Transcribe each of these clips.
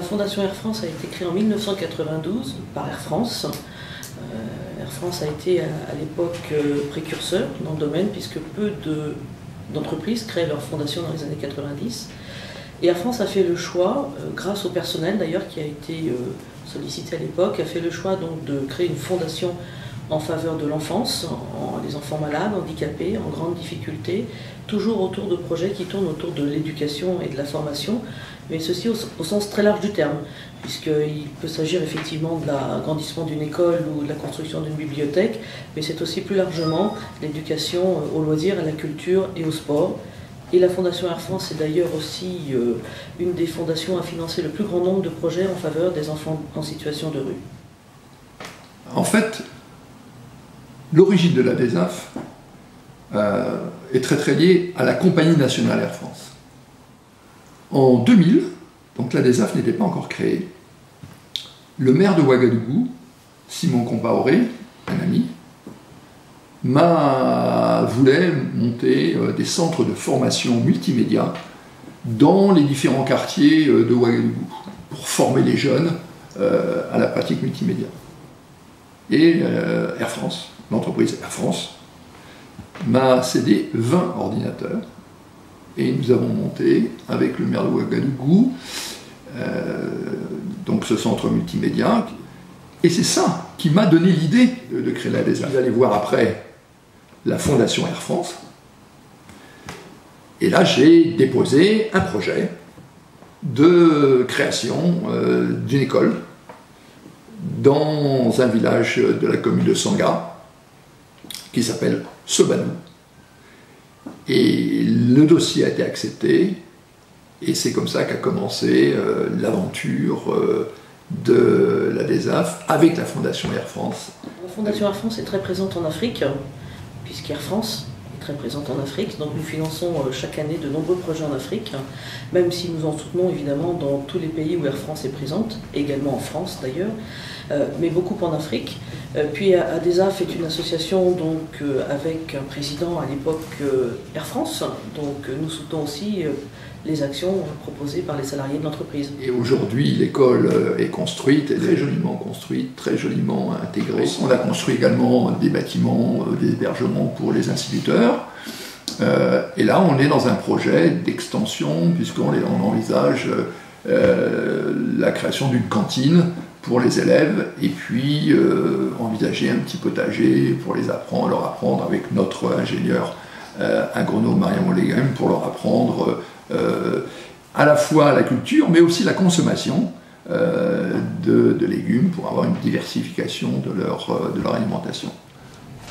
Fondation Air France a été créée en 1992 par Air France. Air France a été à l'époque précurseur dans le domaine puisque peu d'entreprises créent leur fondation dans les années 90. Et Air France a fait le choix, grâce au personnel d'ailleurs qui a été sollicité à l'époque, a fait le choix donc de créer une fondation en faveur de l'enfance, les enfants malades, handicapés, en grande difficulté, toujours autour de projets qui tournent autour de l'éducation et de la formation, mais ceci au sens très large du terme, puisqu'il peut s'agir effectivement de l'agrandissement d'une école ou de la construction d'une bibliothèque, mais c'est aussi plus largement l'éducation aux loisirs, à la culture et au sport. Et la Fondation Air France est d'ailleurs aussi une des fondations à financer le plus grand nombre de projets en faveur des enfants en situation de rue. En fait, l'origine de la DESAF est très liée à la Compagnie nationale Air France. En 2000, donc la DESAF n'était pas encore créée, le maire de Ouagadougou, Simon Compaoré, un ami, voulait monter des centres de formation multimédia dans les différents quartiers de Ouagadougou pour former les jeunes à la pratique multimédia. Et Air France, l'entreprise Air France, m'a cédé 20 ordinateurs et nous avons monté avec le maire de Ouagadougou donc ce centre multimédia, et c'est ça qui m'a donné l'idée de créer la DESAF. Vous allez voir après la Fondation Air France, et là j'ai déposé un projet de création d'une école dans un village de la commune de Sanga qui s'appelle Sobanou. Et le dossier a été accepté, et c'est comme ça qu'a commencé l'aventure de la DESAF avec la Fondation Air France. La Fondation Air France est très présente en Afrique, puisqu'Air France est très présente en Afrique, donc nous finançons chaque année de nombreux projets en Afrique, même si nous en soutenons évidemment dans tous les pays où Air France est présente, également en France d'ailleurs, mais beaucoup en Afrique. Puis ADESAF est une association donc, avec un président à l'époque Air France, donc nous soutenons aussi les actions proposées par les salariés de l'entreprise. Et aujourd'hui, l'école est construite, elle est très joliment construite, très joliment intégrée. On a construit également des bâtiments, des hébergements pour les instituteurs. Et là, on est dans un projet d'extension, puisqu'on envisage la création d'une cantine pour les élèves, et puis envisager un petit potager pour leur apprendre avec notre ingénieur agronome Mariam Oleghem, pour leur apprendre à la fois la culture, mais aussi la consommation de légumes, pour avoir une diversification de leur alimentation.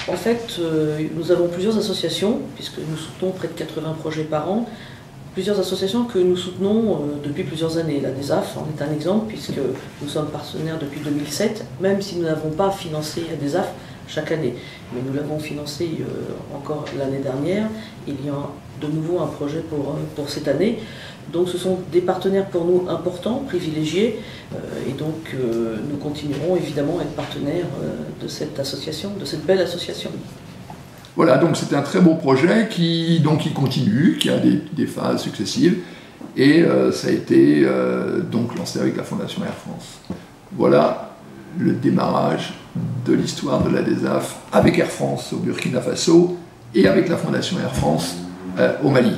En fait, nous avons plusieurs associations, puisque nous soutenons près de 80 projets par an, plusieurs associations que nous soutenons depuis plusieurs années. La DESAF en est un exemple, puisque nous sommes partenaires depuis 2007, même si nous n'avons pas financé la DESAF chaque année. Mais nous l'avons financé encore l'année dernière. Il y a de nouveau un projet pour cette année. Donc ce sont des partenaires pour nous importants, privilégiés, et donc nous continuerons évidemment à être partenaires de cette association, de cette belle association. Voilà, donc c'est un très beau projet qui continue, qui a des phases successives, et ça a été donc lancé avec la Fondation Air France. Voilà le démarrage de l'histoire de la DESAF avec Air France au Burkina Faso et avec la Fondation Air France au Mali.